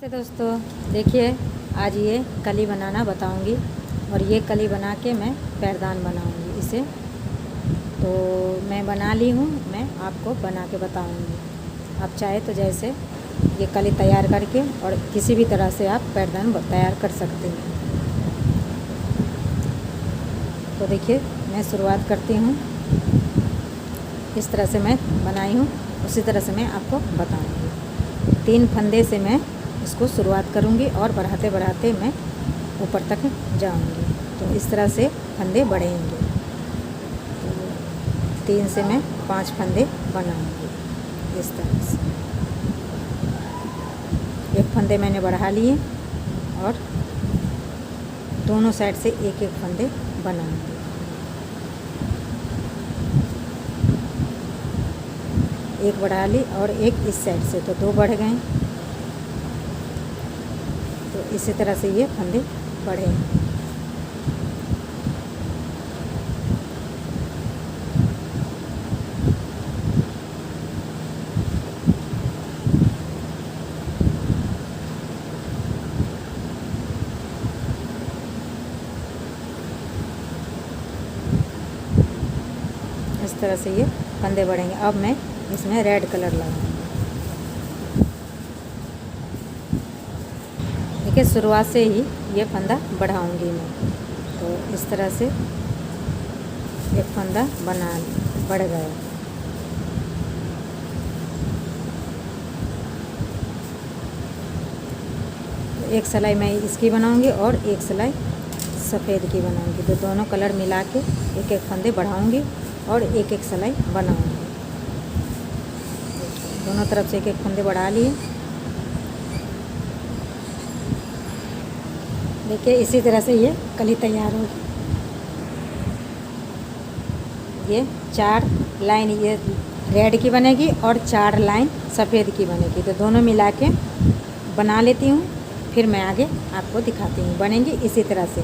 नमस्ते दोस्तों, देखिए आज ये कली बनाना बताऊंगी और ये कली बना के मैं पैरदान बनाऊंगी। इसे तो मैं बना ली हूँ, मैं आपको बना के बताऊंगी। आप चाहे तो जैसे ये कली तैयार करके और किसी भी तरह से आप पैरदान तैयार कर सकते हैं। तो देखिए मैं शुरुआत करती हूँ। इस तरह से मैं बनाई हूँ, उसी तरह से मैं आपको बताऊँगी। 3 फंदे से मैं इसको शुरुआत करूँगी और बढ़ाते बढ़ाते मैं ऊपर तक जाऊँगी। तो इस तरह से फंदे बढ़ेंगे। तो 3 से मैं 5 फंदे बनाऊँगी इस तरह से। एक फंदे मैंने बढ़ा लिए और दोनों साइड से एक एक फंदे बनाऊँगी। एक बढ़ा ली और एक इस साइड से, तो 2 बढ़ गए। तो इसी तरह से ये फंदे बढ़े। इस तरह से ये फंदे बढ़ेंगे। अब मैं इसमें रेड कलर लगाऊंगी। देखिए शुरुआत से ही ये फंदा बढ़ाऊंगी मैं। तो इस तरह से एक फंदा बढ़ गया। तो एक सिलाई मैं इसकी बनाऊंगी और एक सिलाई सफ़ेद की बनाऊंगी। तो दोनों कलर मिला के एक एक फंदे बढ़ाऊंगी और एक एक सिलाई बनाऊंगी। दोनों तरफ से एक एक फंदे बढ़ा लिए। देखिए इसी तरह से ये कली तैयार होगी। ये 4 लाइन ये रेड की बनेगी और 4 लाइन सफ़ेद की बनेगी। तो दोनों मिला के बना लेती हूँ, फिर मैं आगे आपको दिखाती हूँ। बनेंगी इसी तरह से,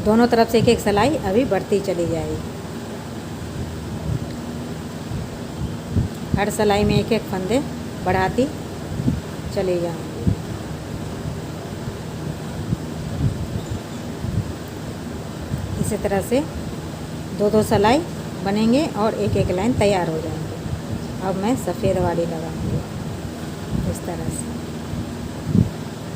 दोनों तरफ से एक एक सिलाई अभी बढ़ती चली जाएगी। हर सिलाई में एक एक फंदे बढ़ाती चली जाऊँगी। इसी तरह से 2-2 सिलाई बनेंगे और एक एक लाइन तैयार हो जाएंगे। अब मैं सफ़ेद वाली लगाऊंगी इस तरह से।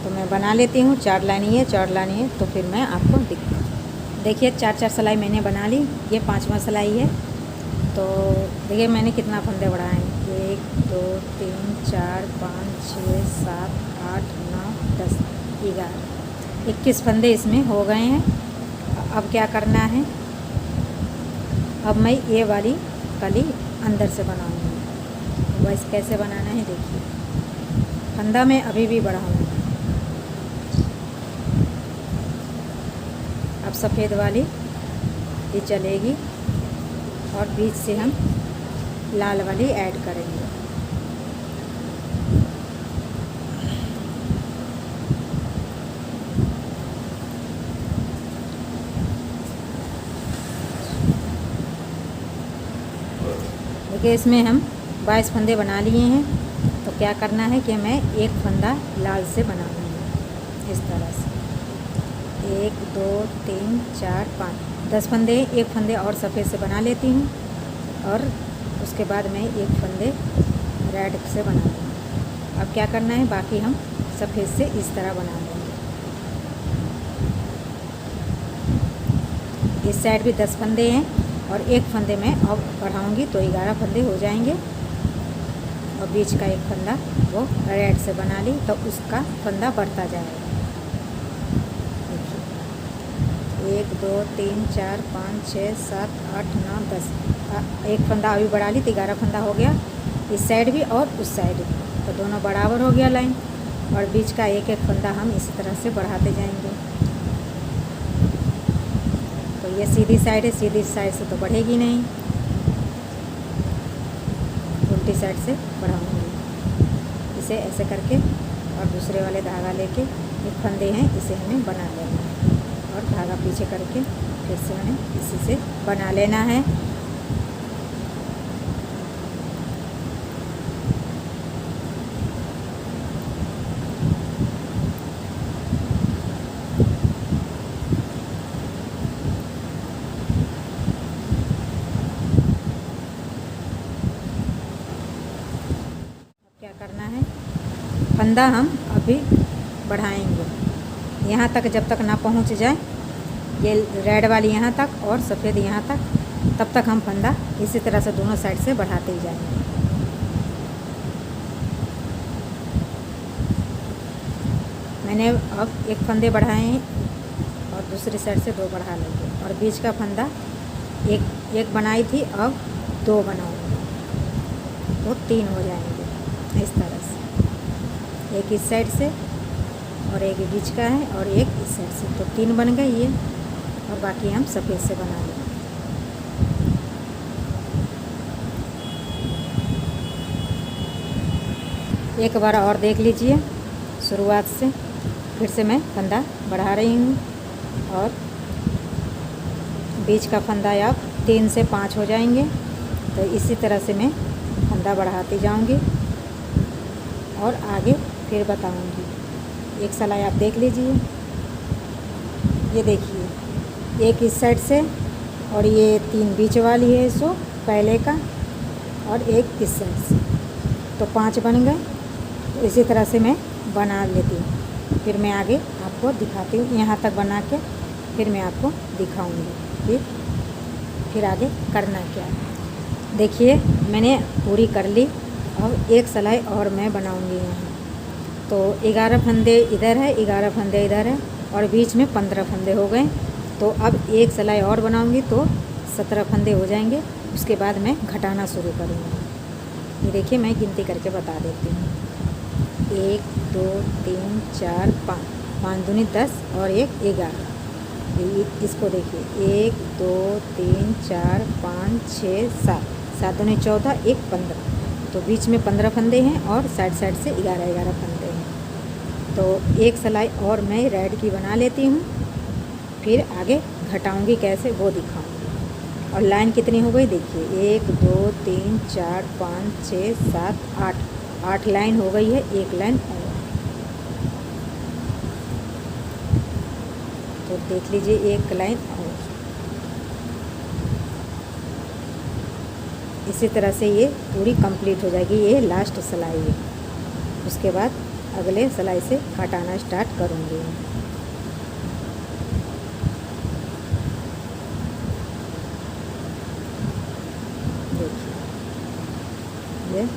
तो मैं बना लेती हूँ। 4 लाइन ये 4 लाइन ये, तो फिर मैं आपको दिखाऊँ। देखिए 4-4 सिलाई मैंने बना ली। ये 5वां सिलाई है। तो देखिए मैंने कितना फंदे बढ़ाए हैं। 1 2 3 4 5 6 7 8 9 10 11 21 फंदे इसमें हो गए हैं। अब क्या करना है, अब मैं ये वाली कली अंदर से बनाऊंगी। वैसे कैसे बनाना है देखिए। फंदा मैं अभी भी बढ़ाऊंगी। अब सफ़ेद वाली ये चलेगी और बीच से हम लाल वाली ऐड करेंगे। देखिए इसमें हम 22 फंदे बना लिए हैं। तो क्या करना है कि मैं एक फंदा लाल से बनाऊंगी इस तरह से। 1 2 3 4 5 10 फंदे, एक फंदे और सफ़ेद से बना लेती हूँ और उसके बाद मैं एक फंदे रेड से बना लूँगी। अब क्या करना है, बाकी हम सफ़ेद से इस तरह बना लेंगे। इस साइड भी 10 फंदे हैं और एक फंदे में अब बढ़ाऊंगी तो 11 फंदे हो जाएंगे। और बीच का एक फंदा वो रेड से बना ली, तो उसका फंदा बढ़ता जाएगा। देखिए 1 2 3 4 5 6 7 8 9 10 एक फंदा अभी बढ़ा ली तो 11 फंदा हो गया। इस साइड भी और उस साइड भी, तो दोनों बराबर हो गया लाइन। और बीच का एक एक फंदा हम इसी तरह से बढ़ाते जाएंगे। तो ये सीधी साइड है, सीधी साइड से तो बढ़ेगी नहीं, उल्टी साइड से बढ़ाऊंगी। इसे ऐसे करके और दूसरे वाले धागा लेके एक फंदे हैं इसे हमें बना लेना है और धागा पीछे करके फिर से हमें इसी से बना लेना है। फंदा हम अभी बढ़ाएंगे यहाँ तक, जब तक ना पहुँच जाए ये रेड वाली यहाँ तक और सफ़ेद यहाँ तक, तब तक हम फंदा इसी तरह से दोनों साइड से बढ़ाते ही जाएंगे। मैंने अब एक फंदे बढ़ाए हैं और दूसरी साइड से 2 बढ़ा लेंगे और बीच का फंदा एक बनाई थी, अब 2 बनाऊंगी तो 3 हो जाएंगे इस तरह से। एक इस साइड से और एक बीच का है और एक इस साइड से, तो 3 बन गए ये, और बाकी हम सफ़ेद से बना लेंगे। एक बार और देख लीजिए शुरुआत से, फिर से मैं फंदा बढ़ा रही हूँ और बीच का फंदा अब 3 से 5 हो जाएंगे। तो इसी तरह से मैं फंदा बढ़ाती जाऊँगी और आगे फिर बताऊँगी। एक सिलाई आप देख लीजिए, ये देखिए एक इस साइड से और ये 3 बीच वाली है सो पहले का, और एक इस साइड से, तो 5 बन गए। तो इसी तरह से मैं बना लेती हूँ, फिर मैं आगे आपको दिखाती हूँ। यहाँ तक बना के फिर मैं आपको दिखाऊंगी फिर आगे करना क्या है। देखिए मैंने पूरी कर ली, अब एक सिलाई और मैं बनाऊंगी यहाँ। तो 11 फंदे इधर है, 11 फंदे इधर है और बीच में 15 फंदे हो गए। तो अब एक सिलाई और बनाऊंगी तो 17 फंदे हो जाएंगे। उसके बाद मैं घटाना शुरू करूँगी। ये देखिए मैं गिनती करके बता देती हूँ। 1 2 3 4 5, 5 दूनी 10 और 1 11। इसको देखिए 1 2 3 4 5 6 7, 7 दूनी 14, 1 15। तो बीच में 15 फंदे हैं और साइड साइड से 11 फंदे हैं। तो एक सिलाई और मैं रेड की बना लेती हूँ, फिर आगे घटाऊँगी कैसे वो दिखाऊँगी। और लाइन कितनी हो गई देखिए 1 2 3 4 5 6 7 8, 8 लाइन हो गई है। एक लाइन और, तो देख लीजिए एक लाइन और। इसी तरह से ये पूरी कंप्लीट हो जाएगी। ये लास्ट सिलाई है। उसके बाद अगले सिलाई से हटाना स्टार्ट करूँगी। देखिए ये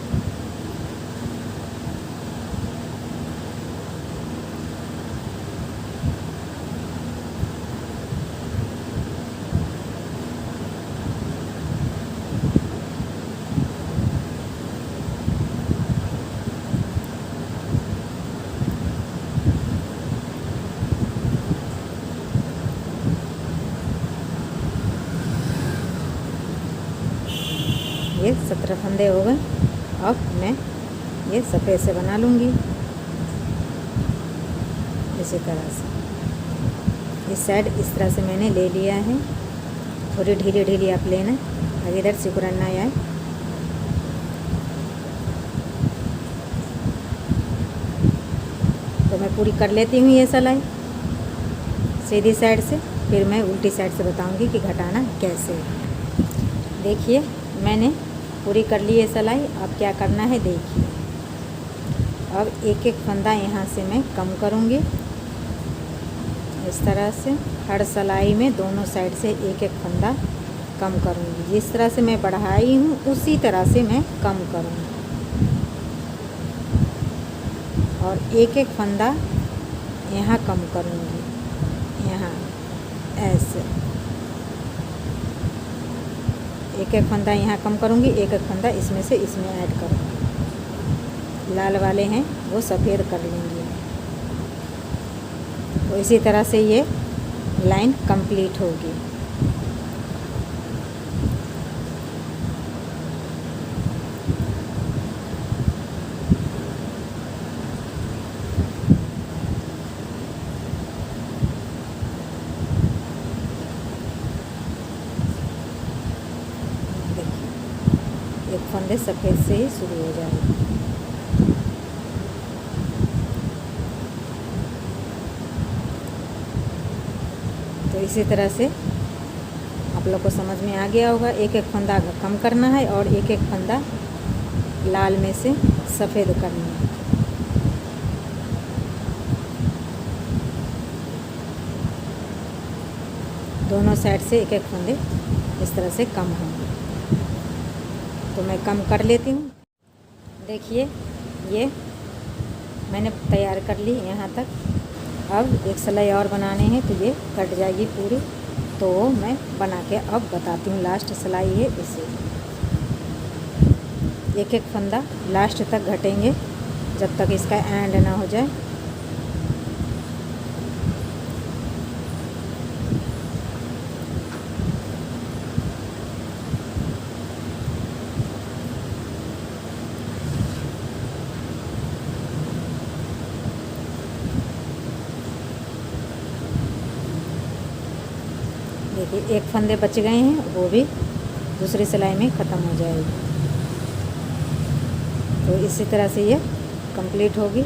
ये 17 फंदे हो गए। अब मैं ये सफ़ेद से बना लूँगी इसी तरह से। इस साइड इस तरह से मैंने ले लिया है। थोड़ी ढीली ढीली आप लेना, अगर इधर सिकुड़न ना आए। तो मैं पूरी कर लेती हूँ ये सिलाई सीधी साइड से, फिर मैं उल्टी साइड से बताऊँगी कि घटाना कैसे है। देखिए मैंने पूरी कर ली है सिलाई। अब क्या करना है देखिए, अब एक एक फंदा यहाँ से मैं कम करूँगी इस तरह से। हर सिलाई में दोनों साइड से एक एक फंदा कम करूँगी। जिस तरह से मैं बढ़ाई हूँ उसी तरह से मैं कम करूँगी, और एक एक फंदा यहाँ कम करूँगी, यहाँ ऐसे एक एक फंदा यहाँ कम करूँगी, एक एक फंदा इसमें से इसमें ऐड करूँगी। लाल वाले हैं वो सफ़ेद कर लेंगे। तो इसी तरह से ये लाइन कंप्लीट होगी। एक फंदे सफ़ेद से ही शुरू हो जाएगी। तो इसी तरह से आप लोग को समझ में आ गया होगा। एक एक फंदा कम करना है और एक एक फंदा लाल में से सफ़ेद करना है। दोनों साइड से एक एक फंदे इस तरह से कम होंगे। तो मैं कम कर लेती हूँ। देखिए ये मैंने तैयार कर ली यहाँ तक। अब एक सिलाई और बनाने हैं तो ये कट जाएगी पूरी, तो मैं बना के अब बताती हूँ। लास्ट सिलाई है, इसे एक एक फंदा लास्ट तक घटेंगे जब तक इसका एंड ना हो जाए। देखिए एक फंदे बच गए हैं, वो भी दूसरी सिलाई में ख़त्म हो जाएगी। तो इसी तरह से ये कंप्लीट होगी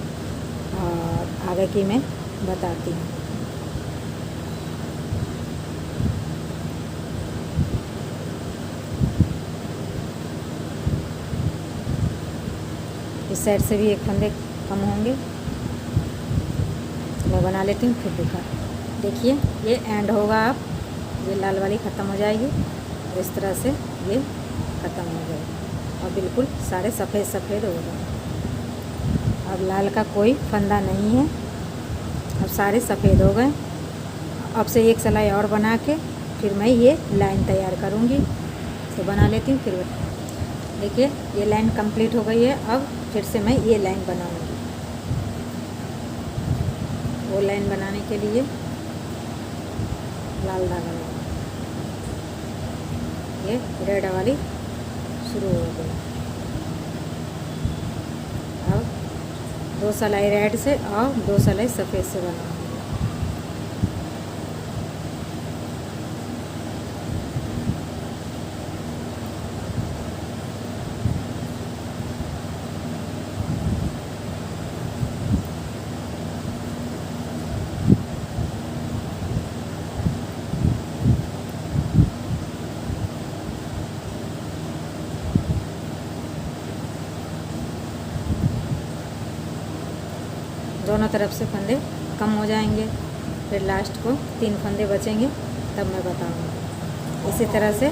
और आगे की मैं बताती हूँ। इस साइड से भी एक फंदे कम होंगे, मैं बना लेती हूँ फिर दिखा। देखिए ये एंड होगा, अब ये लाल वाली ख़त्म हो जाएगी और इस तरह से ये ख़त्म हो जाएगी और बिल्कुल सारे सफ़ेद सफ़ेद हो गए। अब लाल का कोई फंदा नहीं है, अब सारे सफ़ेद हो गए। अब से एक सिलाई और बना के फिर मैं ये लाइन तैयार करूँगी। तो बना लेती हूँ फिर। देखिए ये लाइन कंप्लीट हो गई है। अब फिर से मैं ये लाइन बनाऊँगी। वो लाइन बनाने के लिए लाल धागा लगा, ये रेड वाली शुरू हो गई। अब 2 सिलाई रेड से और 2 सिलाई सफ़ेद से बनाऊंगी। दोनों तरफ से फंदे कम हो जाएंगे, फिर लास्ट को 3 फंदे बचेंगे, तब मैं बताऊंगी। इसी तरह से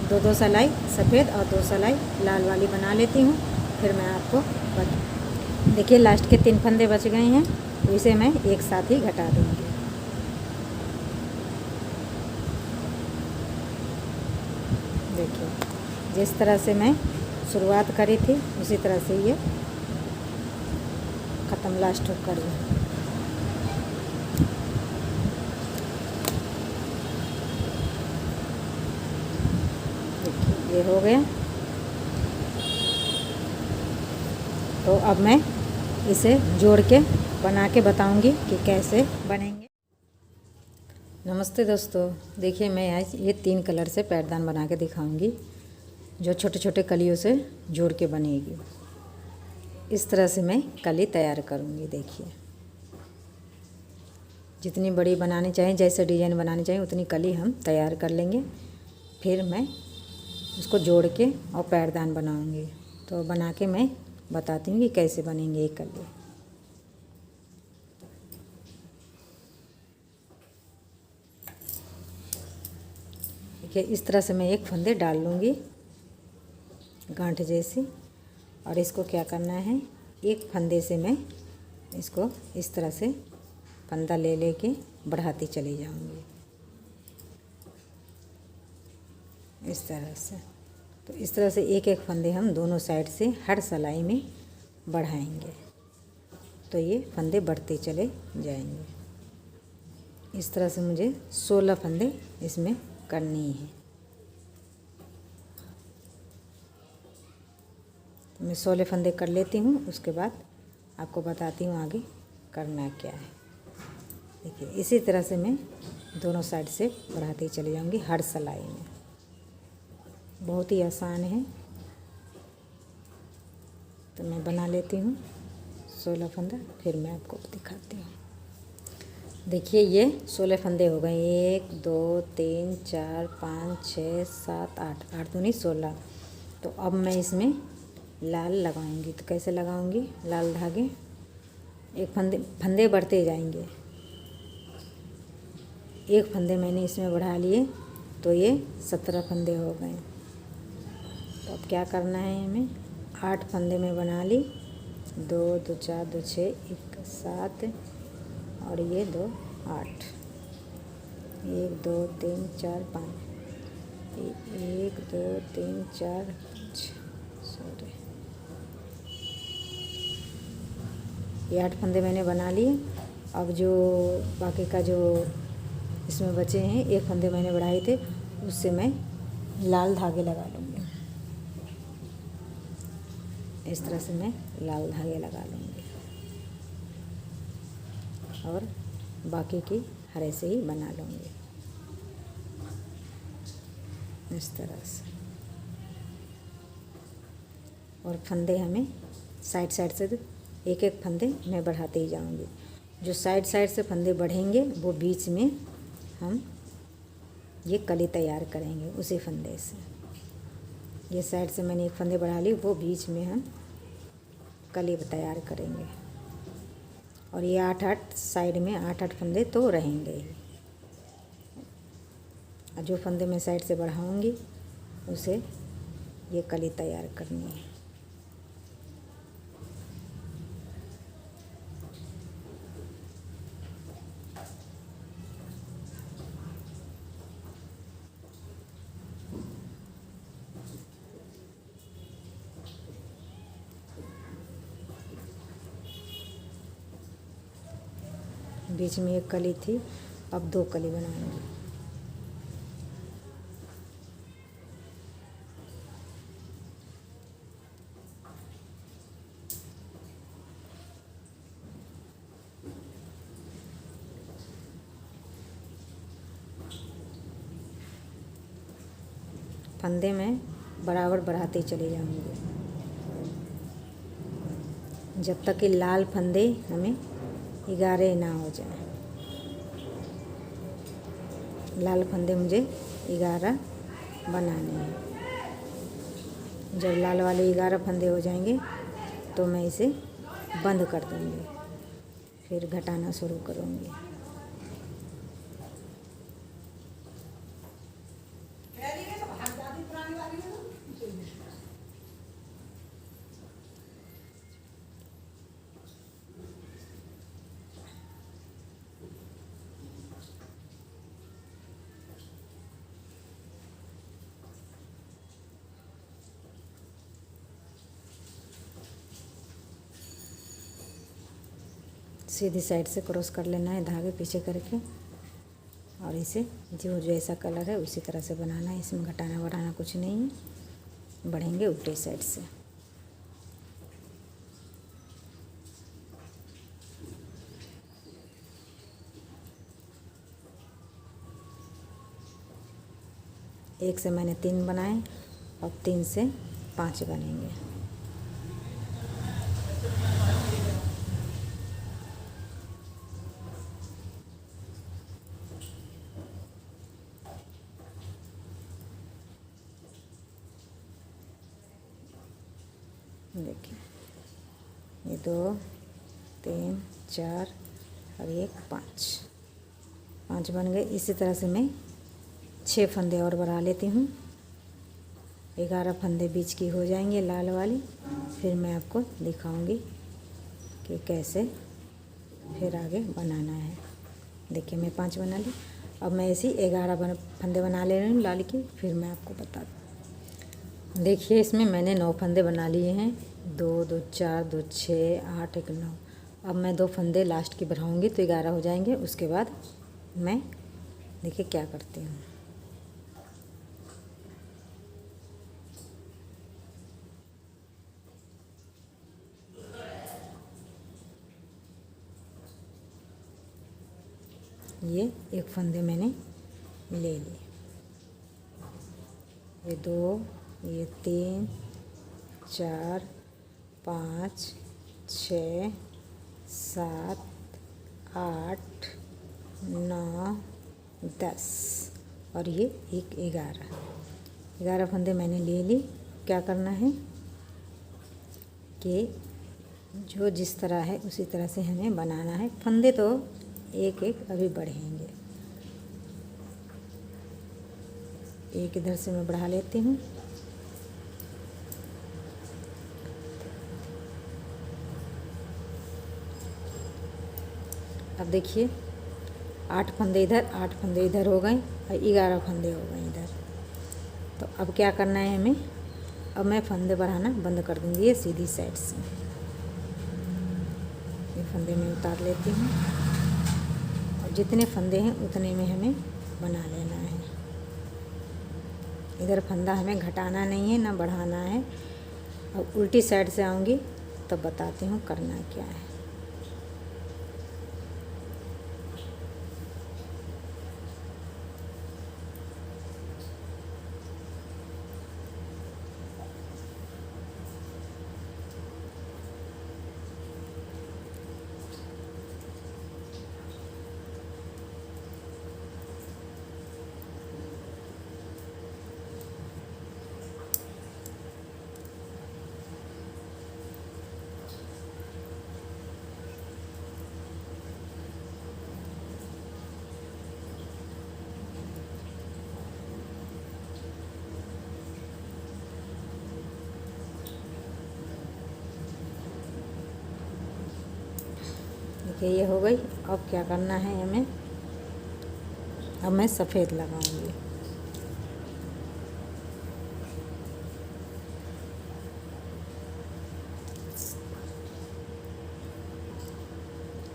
2-2 सिलाई सफ़ेद और 2 सिलाई लाल वाली बना लेती हूँ, फिर मैं आपको बता। देखिए लास्ट के 3 फंदे बच गए हैं, तो इसे मैं एक साथ ही घटा दूँगी। देखिए जिस तरह से मैं शुरुआत करी थी उसी तरह से ये ख़त्म लास्ट हुक कर दूँ। देखिए ये हो गया। तो अब मैं इसे जोड़ के बना के बताऊंगी कि कैसे बनेंगे। नमस्ते दोस्तों, देखिए मैं आज ये 3 कलर से पैरदान बना के दिखाऊंगी, जो छोटे छोटे कलियों से जोड़ के बनेगी। इस तरह से मैं कली तैयार करूंगी। देखिए जितनी बड़ी बनानी चाहिए, जैसे डिज़ाइन बनानी चाहिए उतनी कली हम तैयार कर लेंगे। फिर मैं उसको जोड़ के और पैरदान बनाऊंगी। तो बना के मैं बताती हूँ कि कैसे बनेंगे ये कली। देखिए इस तरह से मैं एक फंदे डाल लूँगी गांठ जैसी, और इसको क्या करना है, एक फंदे से मैं इसको इस तरह से फंदा ले लेके बढ़ाती चली जाऊंगी, इस तरह से। तो इस तरह से एक एक फंदे हम दोनों साइड से हर सिलाई में बढ़ाएंगे, तो ये फंदे बढ़ते चले जाएंगे। इस तरह से मुझे 16 फंदे इसमें करनी है। तो मैं 16 फंदे कर लेती हूँ, उसके बाद आपको बताती हूँ आगे करना क्या है। देखिए इसी तरह से मैं दोनों साइड से बढ़ाती चली जाऊँगी हर सिलाई में। बहुत ही आसान है। तो मैं बना लेती हूँ 16 फंदा, फिर मैं आपको दिखाती हूँ। देखिए ये 16 फंदे हो गए, 1 2 3 4 5 6 7 8, 8 दूनी 16। तो अब मैं इसमें लाल लगाऊंगी। तो कैसे लगाऊंगी, लाल धागे एक फंदे बढ़ते जाएंगे, एक फंदे मैंने इसमें बढ़ा लिए तो ये 17 फंदे हो गए। तो अब क्या करना है, हमें 8 फंदे में बना ली, 2 2 4 2 6 1 7 और ये 2 8, 1 2 3 4 5, 1 2 3 4 सॉरी ये 8 फंदे मैंने बना लिए। अब जो बाकी का जो इसमें बचे हैं, एक फंदे मैंने बढ़ाए थे, उससे मैं लाल धागे लगा लूँगी। इस तरह से मैं लाल धागे लगा लूँगी और बाकी की हरे से ही बना लूँगी इस तरह से। और फंदे हमें साइड साइड से एक एक फंदे मैं बढ़ाते ही जाऊँगी। जो साइड साइड से फंदे बढ़ेंगे वो बीच में हम ये कली तैयार करेंगे उसी फंदे से। ये साइड से मैंने एक फंदे बढ़ा ली, वो बीच में हम कली तैयार करेंगे। और ये 8-8 साइड में 8-8 फंदे तो रहेंगे ही। और जो फंदे मैं साइड से बढ़ाऊंगी उसे ये कली तैयार करनी है। बीच में एक कली थी, अब 2 कली बनाऊंगी। फंदे में बराबर बढ़ाते चले जाऊंगी जब तक कि लाल फंदे हमें 11 ना हो जाए। लाल फंदे मुझे 11 बनाने हैं। जब लाल वाले 11 फंदे हो जाएंगे तो मैं इसे बंद कर दूँगी, फिर घटाना शुरू करूँगी। सीधी साइड से क्रॉस कर लेना है धागे पीछे करके, और इसे जो जैसा कलर है उसी तरह से बनाना है। इसमें घटाना बढ़ाना कुछ नहीं है, बढ़ेंगे उल्टे साइड से। एक से मैंने 3 बनाए, अब 3 से 5 बनेंगे। देखिए ये 2 3 4 और 1 5 बन गए। इसी तरह से मैं 6 फंदे और बढ़ा लेती हूँ। 11 फंदे बीच की हो जाएंगे लाल वाली, फिर मैं आपको दिखाऊंगी कि कैसे फिर आगे बनाना है। देखिए मैं 5 बना ली, अब मैं ऐसी 11 फंदे बना ले रही हूँ लाल की, फिर मैं आपको बता दूँ। देखिए इसमें मैंने 9 फंदे बना लिए हैं, 2 2 4 2 6 8 1 9। अब मैं 2 फंदे लास्ट की बढ़ाऊँगी तो 11 हो जाएंगे। उसके बाद मैं देखिए क्या करती हूँ। ये एक फंदे मैंने ले लिए, ये 2 ये 3 4 5 6 7 8 9 10 और ये एक 11 फंदे मैंने ले ली। क्या करना है कि जो जिस तरह है उसी तरह से हमें बनाना है। फंदे तो एक एक अभी बढ़ेंगे, एक इधर से मैं बढ़ा लेती हूँ। अब देखिए 8 फंदे इधर 8 फंदे इधर हो गए और 11 फंदे हो गए इधर। तो अब क्या करना है हमें, अब मैं फंदे बढ़ाना बंद कर दूँगी ये सीधी साइड से। ये फंदे में उतार लेती हूँ और जितने फंदे हैं उतने में हमें बना लेना है। इधर फंदा हमें घटाना नहीं है ना बढ़ाना है। अब उल्टी साइड से आऊँगी तब बताती हूँ करना क्या है। देखिए ये हो गई। अब क्या करना है हमें, अब मैं सफ़ेद लगाऊंगी।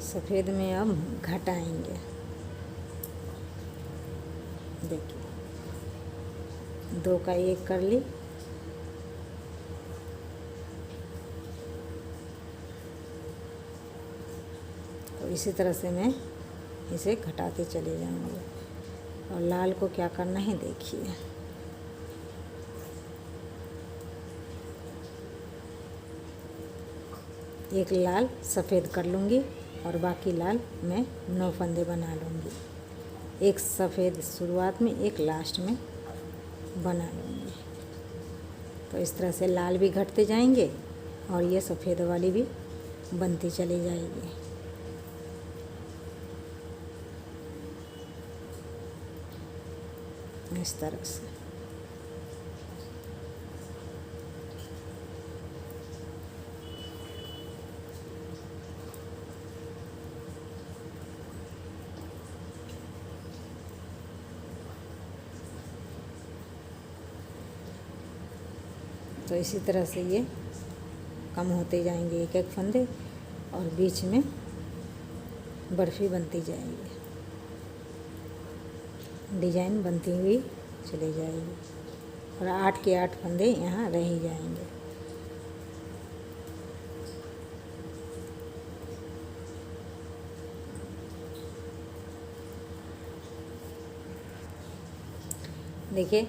सफ़ेद में अब घटाएंगे। देखिए 2 का 1 कर ली, तो इसी तरह से मैं इसे घटाते चले जाऊंगी। और लाल को क्या करना है देखिए, एक लाल सफ़ेद कर लूँगी और बाकी लाल मैं 9 फंदे बना लूँगी। एक सफ़ेद शुरुआत में, एक लास्ट में बना लूँगी। तो इस तरह से लाल भी घटते जाएंगे और ये सफ़ेद वाली भी बनती चली जाएगी। इस तरह से तो इसी तरह से ये कम होते जाएंगे एक एक फंदे और बीच में बर्फ़ी बनती जाएगी, डिजाइन बनती हुई चली जाएगी और 8 के 8 फंदे यहाँ रह ही जाएंगे। देखिए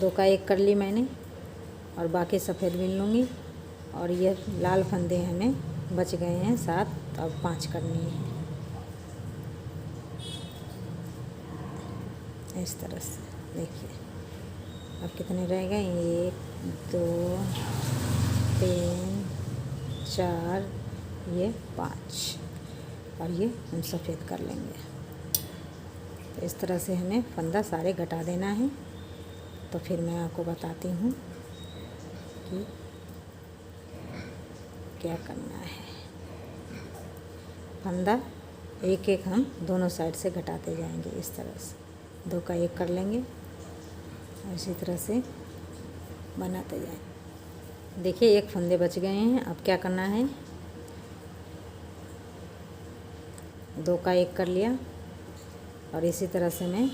2 का 1 कर ली मैंने और बाकी सफ़ेद बिन लूँगी। और ये लाल फंदे हमें बच गए हैं 7, तो अब 5 करनी है इस तरह से। देखिए अब कितने रह गए, 1 2 3 4, ये 5 और ये हम सफ़ेद कर लेंगे। तो इस तरह से हमें फंदा सारे घटा देना है। तो फिर मैं आपको बताती हूँ कि क्या करना है। फंदा एक एक हम दोनों साइड से घटाते जाएंगे इस तरह से। 2 का 1 कर लेंगे और इसी तरह से बनाते जाएंगे। देखिए 1 फंदे बच गए हैं। अब क्या करना है, 2 का 1 कर लिया और इसी तरह से मैं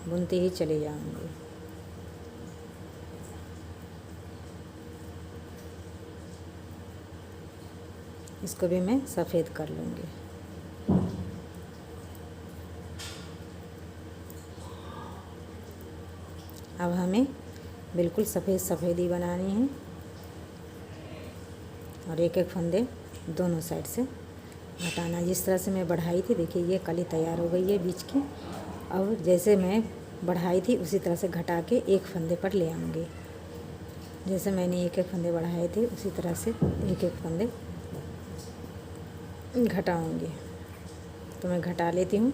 बुनती ही चली जाऊंगी। इसको भी मैं सफ़ेद कर लूँगी। अब हमें बिल्कुल सफ़ेद सफ़ेद ही बनानी है और एक एक फंदे दोनों साइड से घटाना। जिस तरह से मैं बढ़ाई थी, देखिए ये कली तैयार हो गई है बीच की। अब जैसे मैं बढ़ाई थी उसी तरह से घटा के एक फंदे पर ले आऊँगी। जैसे मैंने एक एक फंदे बढ़ाए थे उसी तरह से एक एक फंदे घटाऊँगी। तो मैं घटा लेती हूँ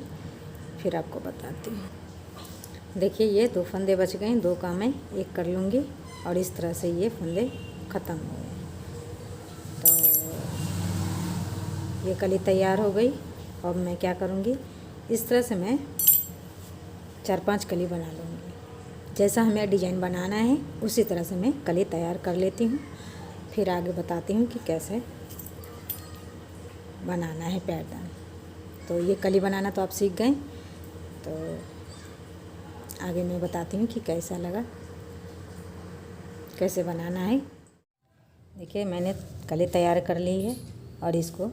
फिर आपको बताती हूँ। देखिए ये 2 फंदे बच गए, 2 का मैं 1 कर लूँगी और इस तरह से ये फंदे ख़त्म हो गए। तो ये कली तैयार हो गई। अब मैं क्या करूँगी, इस तरह से मैं 4-5 कली बना लूँगी। जैसा हमें डिज़ाइन बनाना है उसी तरह से मैं कली तैयार कर लेती हूँ, फिर आगे बताती हूँ कि कैसे बनाना है पैटर्न। तो ये कली बनाना तो आप सीख गए, तो आगे मैं बताती हूँ कि कैसा लगा, कैसे बनाना है। देखिए मैंने कली तैयार कर ली है और इसको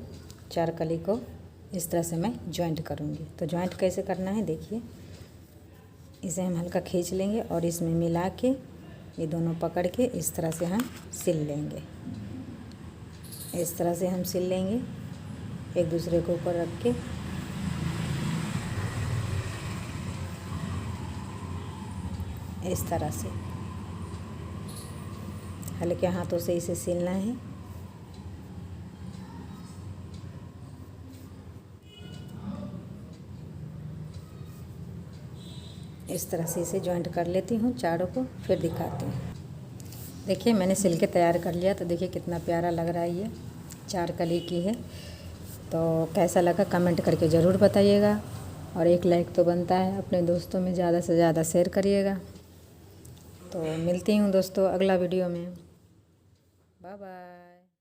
4 कली को इस तरह से मैं जॉइंट करूँगी। तो जॉइंट कैसे करना है देखिए, इसे हम हल्का खींच लेंगे और इसमें मिला के ये दोनों पकड़ के इस तरह से हम सिल लेंगे। इस तरह से हम सिल लेंगे एक दूसरे को ऊपर रख के। इस तरह से हल्के हाथों से इसे सिलना है। इस तरह से इसे जॉइंट कर लेती हूँ चारों को, फिर दिखाती हूँ। देखिए मैंने सिल के तैयार कर लिया। तो देखिए कितना प्यारा लग रहा है, ये 4 कली की है। तो कैसा लगा कमेंट करके ज़रूर बताइएगा और एक लाइक तो बनता है। अपने दोस्तों में ज़्यादा से ज़्यादा शेयर करिएगा। तो मिलती हूँ दोस्तों अगला वीडियो में। Bye bye.